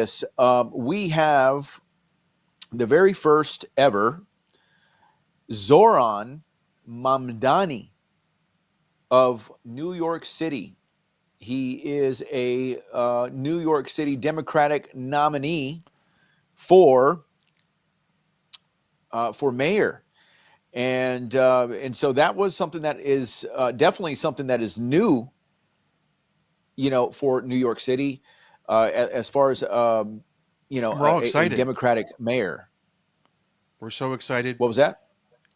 this. We have the very first ever Zoran Mamdani of New York City. He is a New York City Democratic nominee for mayor, and so that was something that is definitely something that is new, for New York City, as far as We're all a excited. Democratic mayor. We're so excited. What was that?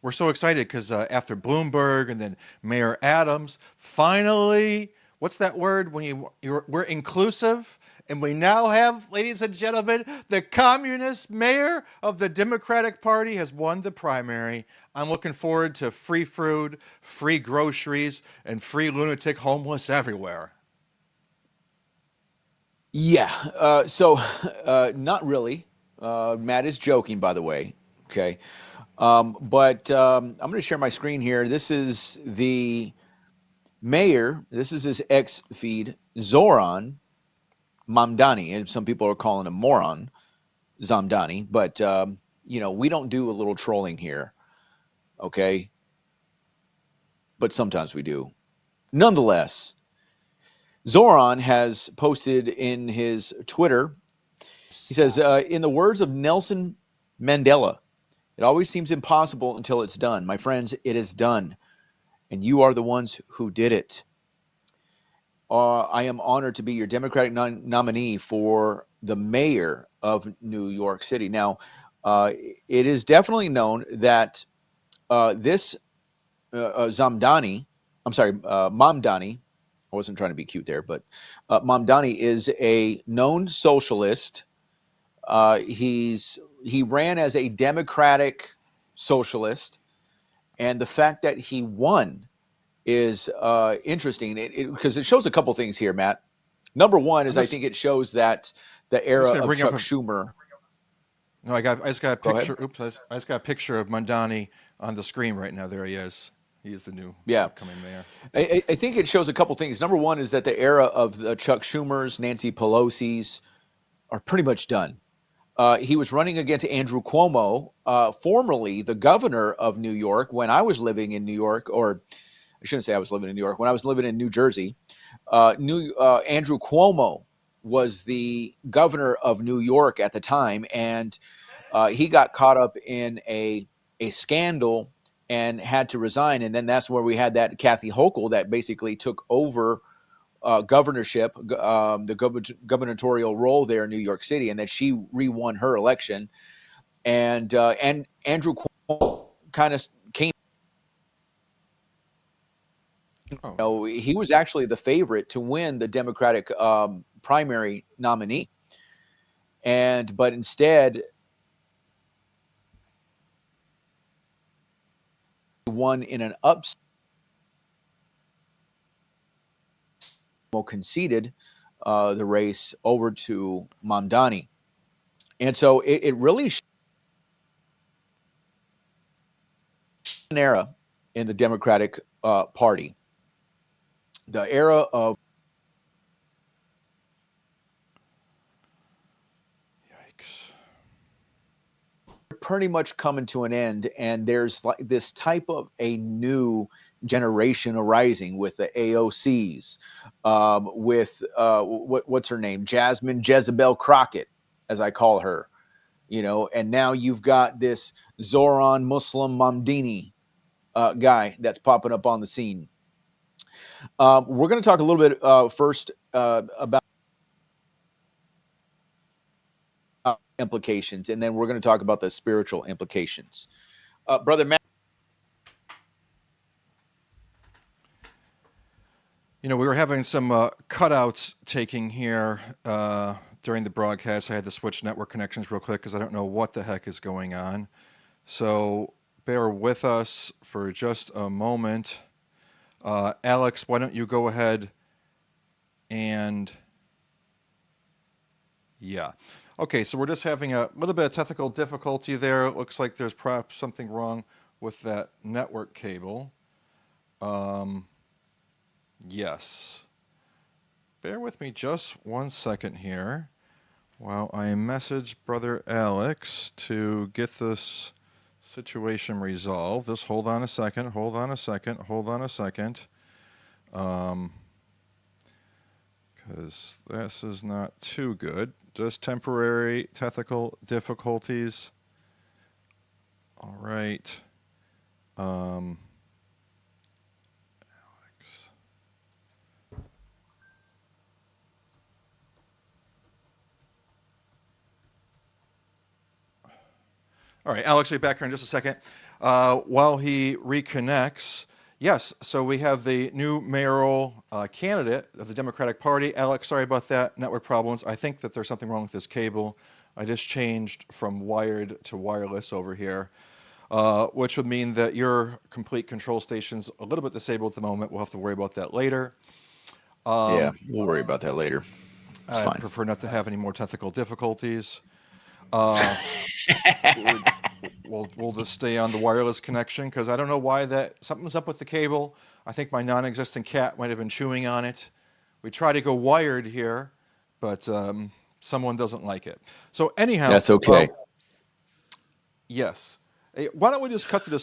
We're so excited because after Bloomberg and then Mayor Adams, finally, what's that word when we're inclusive? And we now have, ladies and gentlemen, the communist mayor of the Democratic Party has won the primary. I'm looking forward to free food, free groceries, and free lunatic homeless everywhere. Yeah. So, not really. Matt is joking, by the way. Okay. But I'm going to share my screen here. This is the mayor. This is his X feed, Zoran Mamdani. And some people are calling him Moron Zamdani. But, we don't do a little trolling here. Okay. But sometimes we do. Nonetheless, Zoran has posted in his Twitter. He says, in the words of Nelson Mandela, it always seems impossible until it's done. My friends, it is done. And you are the ones who did it. I am honored to be your Democratic nominee for the mayor of New York City. Now, it is definitely known that this Mamdani, I wasn't trying to be cute there, but Mamdani is a known socialist. He ran as a Democratic socialist, and the fact that he won is interesting because it shows a couple things here, Matt. Number one is I think it shows that the era of Chuck Schumer. No, I just got a Go ahead. picture. Oops, I just got a picture of Mamdani on the screen right now. There he is. He is the new upcoming mayor. I think it shows a couple things. Number one is that the era of the Chuck Schumers, Nancy Pelosi's are pretty much done. He was running against Andrew Cuomo, formerly the governor of New York when I was living in New York, or I shouldn't say I was living in New York. When I was living in New Jersey, Andrew Cuomo was the governor of New York at the time, and he got caught up in a scandal and had to resign. And then that's where we had that Kathy Hochul that basically took over governorship, the gubernatorial role there in New York City, and that she re-won her election. And Andrew Cuomo kind of came. He was actually the favorite to win the Democratic primary nominee, but instead won in an upset. Conceded the race over to Mamdani, and so it really an era in the Democratic Party, the era of Yikes. pretty much coming to an end, and there's like this type of a new generation arising with the AOCs, with what's her name, Jasmine Jezebel Crockett, as I call her, and now you've got this Zoran Muslim Mamdani guy that's popping up on the scene. We're going to talk a little bit first about implications, and then we're going to talk about the spiritual implications. Brother Matt. We were having some cutouts taking here during the broadcast. I had to switch network connections real quick because I don't know what the heck is going on. So bear with us for just a moment. Alex, why don't you go ahead and... Yeah. Okay, so we're just having a little bit of technical difficulty there. It looks like there's perhaps something wrong with that network cable. Yes. Bear with me just 1 second here Well, I messaged Brother Alex to get this situation resolved. Just hold on a second, hold on a second, hold on a second. Because this is not too good. Just temporary technical difficulties. All right. Alex. All right, Alex, will be back here in just a second. While he reconnects, yes, so we have the new mayoral candidate of the Democratic Party. Alex, sorry about that, network problems. I think that there's something wrong with this cable. I just changed from wired to wireless over here, which would mean that your complete control station's a little bit disabled at the moment. We'll have to worry about that later. Yeah, we'll worry about that later. It's I'd fine. prefer not to have any more technical difficulties. We'll just stay on the wireless connection because I don't know why something's up with the cable. I think my non-existent cat might have been chewing on it. We try to go wired here, but someone doesn't like it. So anyhow, That's okay. yes. Hey, why don't we just cut to this